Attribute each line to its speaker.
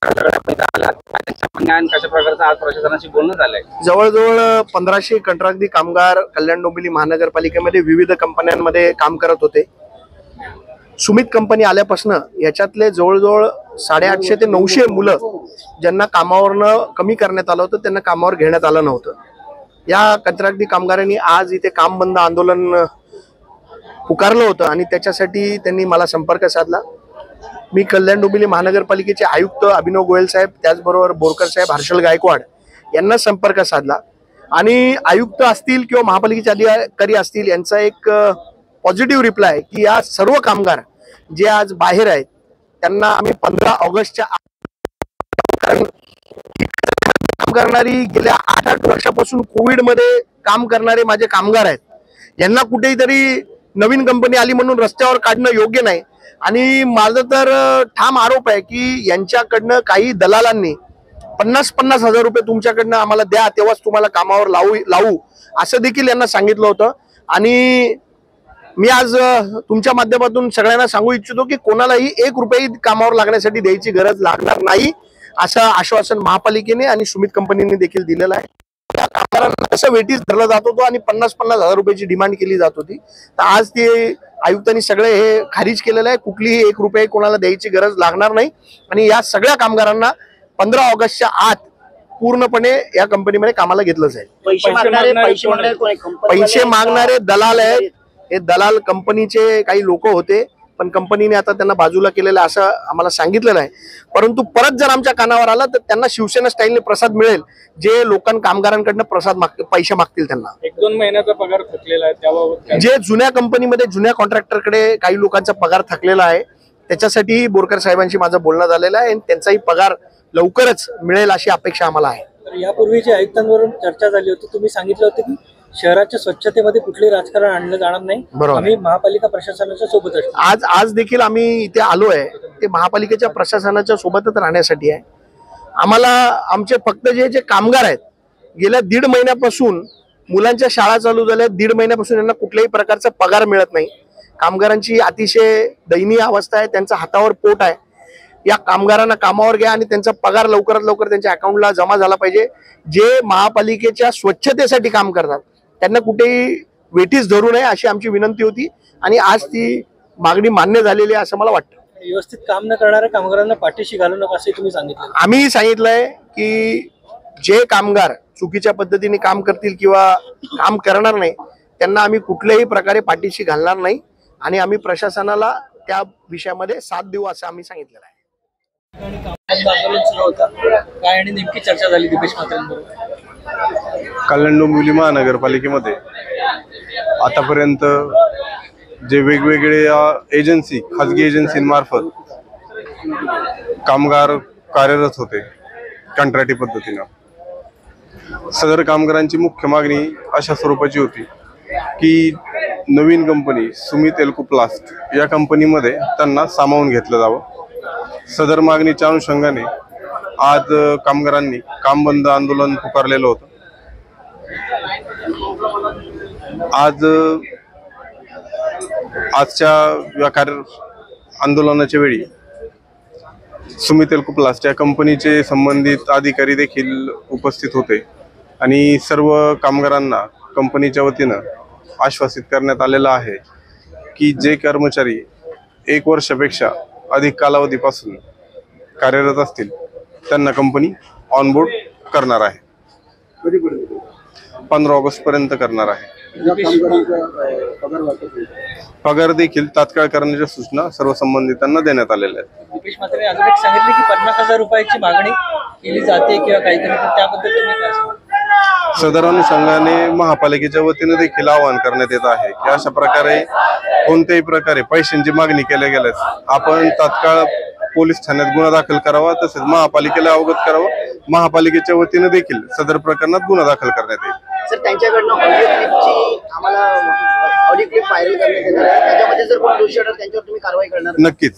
Speaker 1: कशा प्रकारचं आज प्रशासनाशी बोलणं झालंय?
Speaker 2: जवळजवळ 1500 कंत्राटी कामगार कल्याण डोंबिवली महानगरपालिकेमध्ये विविध कंपन्यांमध्ये काम करत होते. सुमित कंपनी आल्यापासून याच्यातले जवळजवळ 850 ते 900 मुलं ज्यांना कामावरनं कमी करण्यात आलं होतं त्यांना कामावर घेण्यात आलं नव्हतं. या कंत्राटी कामगारांनी आज इथे काम बंद आंदोलन पुकारलं होतं आणि त्याच्यासाठी त्यांनी मला संपर्क साधला. मी कल्याण डोंबिवली महानगरपालिकेचे आयुक्त अभिनव गोयल साहेब, त्याचबरोबर बोरकर साहेब, हर्षल गायकवाड यांना संपर्क साधला आणि आयुक्त असतील किंवा महापालिकेचे अधिकारी असतील यांचा एक पॉझिटिव्ह रिप्लाय की या सर्व कामगार जे आज बाहेर आहेत त्यांना आम्ही 15 ऑगस्टच्या काम करणारी गेल्या 8 वर्षापासून कोविडमध्ये काम करणारे माझे कामगार आहेत. यांना कुठेही तरी नवीन कंपनी आली म्हणून रस्त्यावर काढणं योग्य नाही आणि माझा तर ठाम आरोप आहे की यांच्याकडनं काही दलालांनी 50-50 हजार रुपये तुमच्याकडनं आम्हाला द्या तेव्हाच तुम्हाला कामावर लावू असं देखील यांना सांगितलं होतं. आणि मी आज तुमच्या माध्यमातून सगळ्यांना सांगू इच्छितो की कोणालाही 1 रुपये कामावर लागण्यासाठी द्यायची गरज लागणार नाही असं आश्वासन महापालिकेने आणि सुमित कंपनीने देखील दिलेलं आहे. त्या कामगारांना कसं वेटीस धरला जात होतो आणि 50-50 हजार रुपयाची डिमांड केली जात होती, तर आज ते आयुक्तांनी सगळे हे खारिज केलेलं आहे. कुठलीही 1 रुपये कोणाला द्यायची गरज लागणार नाही आणि या सगळ्या कामगारांना 15 ऑगस्टच्या आत पूर्णपणे या कंपनीमध्ये कामाला घेतलं जाईल. पैसे मागणारे दलाल आहेत. हे दलाल कंपनीचे काही लोक होते पण कंपनीने आता त्यांना बाजूला केलेलं असं आम्हाला सांगितलेलं आहे. परंतु परत जर आमच्या कानावर आला तर त्यांना शिवसेना स्टाईलने प्रसाद मिळेल. जे कामगारांकडनं पैसे मागतील त्यांना
Speaker 1: 1-2 महिन्याचा पगार थकलेला आहे त्याबाबत
Speaker 2: जे जुन्या कंपनीमध्ये जुन्या कॉन्ट्रॅक्टरकडे काही लोकांचा पगार थकलेला आहे त्याच्यासाठी बोरकर साहेबांशी माझं बोलणं झालेलं आहे आणि त्यांचाही पगार लवकरच मिळेल अशी अपेक्षा आम्हाला आहे.
Speaker 3: तर यापूर्वी जे आयुक्तांवरून चर्चा झाली होती, तुम्ही सांगितलं होतं की शहराच्या स्वच्छतेमध्ये कुठलेही राजकारण आणलं जाणार नाही, आम्ही महापालिका प्रशासनाच्या सोबत असतो.
Speaker 2: आज देखील आम्ही इथे आलो आहे ते महापालिकेच्या प्रशासनाच्या सोबतच राहण्यासाठी आहे. आम्हाला आमचे फक्त जे कामगार आहेत गेल्या 1.5 महिन्यापासून मुलांच्या शाळा चालू झाल्या, 1.5 महिन्यापासून यांना कुठल्याही प्रकारचा पगार मिळत नाही. कामगारांची अतिशय दयनीय अवस्था आहे. त्यांचा हातावर पोट आहे. या कामगारांना कामावर घ्या आणि त्यांचा पगार लवकरात लवकर त्यांच्या अकाउंटला जमा झाला पाहिजे. जे महापालिकेच्या स्वच्छतेसाठी काम करतात त्यांना कुठेही वेठीस धरू नये अशी आमची विनंती होती आणि आज ती मागणी मान्य झालेली आहे असं मला वाटतं.
Speaker 3: व्यवस्थित काम न करणाऱ्या कामगारांना पाठीशी घालू नका असे तुम्ही सांगितलं.
Speaker 2: आम्ही सांगितलंय की जे कामगार चुकीच्या पद्धतीने काम करतील किंवा काम करणार नाही त्यांना आम्ही कुठल्याही प्रकारे पाठीशी घालणार नाही आणि आम्ही प्रशासनाला त्या विषयामध्ये साथ देऊ असं आम्ही सांगितलेलं आहे.
Speaker 3: काय आणि नेमकी चर्चा झाली दीपेश म्हात्रेंबरोबर?
Speaker 4: कल्याण डोंबिवली महानगरपालिकेमध्ये आतापर्यंत जे वेगवेगळे एजन्सी, खाजगी एजन्सींमार्फत कामगार कार्यरत होते कंत्राटी पद्धतीनं, सदर कामगारांची मुख्य मागणी अशा स्वरूपाची होती की नवीन कंपनी सुमित एल्कोप्लास्ट या कंपनीमध्ये त्यांना सामावून घेतलं जावं. सदर मागणीच्या अनुषंगाने आज कामगारांनी काम बंद आंदोलन पुकारलेलं होतं. आजच्या या आंदोलनाच्या वेळी सुमित एल्कोप्लास्ट या कंपनीचे संबंधित अधिकारी देखील उपस्थित होते आणि सर्व कामगारांना कंपनीच्या वतीनं आश्वासित करण्यात आलेलं आहे की जे कर्मचारी 1 वर्षापेक्षा अधिक कालावधीपासून कार्यरत असतील त्यांना कंपनी ऑनबोर्ड करणार आहे. 15 ऑगस्ट पर्यंत करणार आहे. पगार देखील तात्काळ करण्याच्या सूचना सर्व संबंधितांना देण्यात आलेल्या आहेत.
Speaker 3: दीपेश म्हात्रे अजून एक सांगितले की 50,000 रुपयाची मागणी केली जाते किंवा काहीतरी, त्याबद्दल तुम्ही काय सांगा?
Speaker 4: सदर अनुषंगाने महापालिकेच्या वतीने देखील आवाहन करण्यात येत आहे की अशा प्रकारे कोणत्याही प्रकारे पैशांची मागणी केल्या गेल्यास आपण तात्काळ पोलीस ठाण्यात गुन्हा दाखल करावा, तसेच महापालिकेला अवगत करावं. महापालिकेच्या वतीने देखील सदर प्रकरणात गुन्हा दाखल करण्यात येईल.
Speaker 2: सर, त्यांच्याकडनं ऑडिओ क्लिपची आम्हाला ऑडिओ क्लिप व्हायरल करण्यात येणार आहे. त्याच्यामध्ये जर कोण दोषी असेल त्यांच्यावर तुम्ही कारवाई करणार?
Speaker 4: नक्कीच.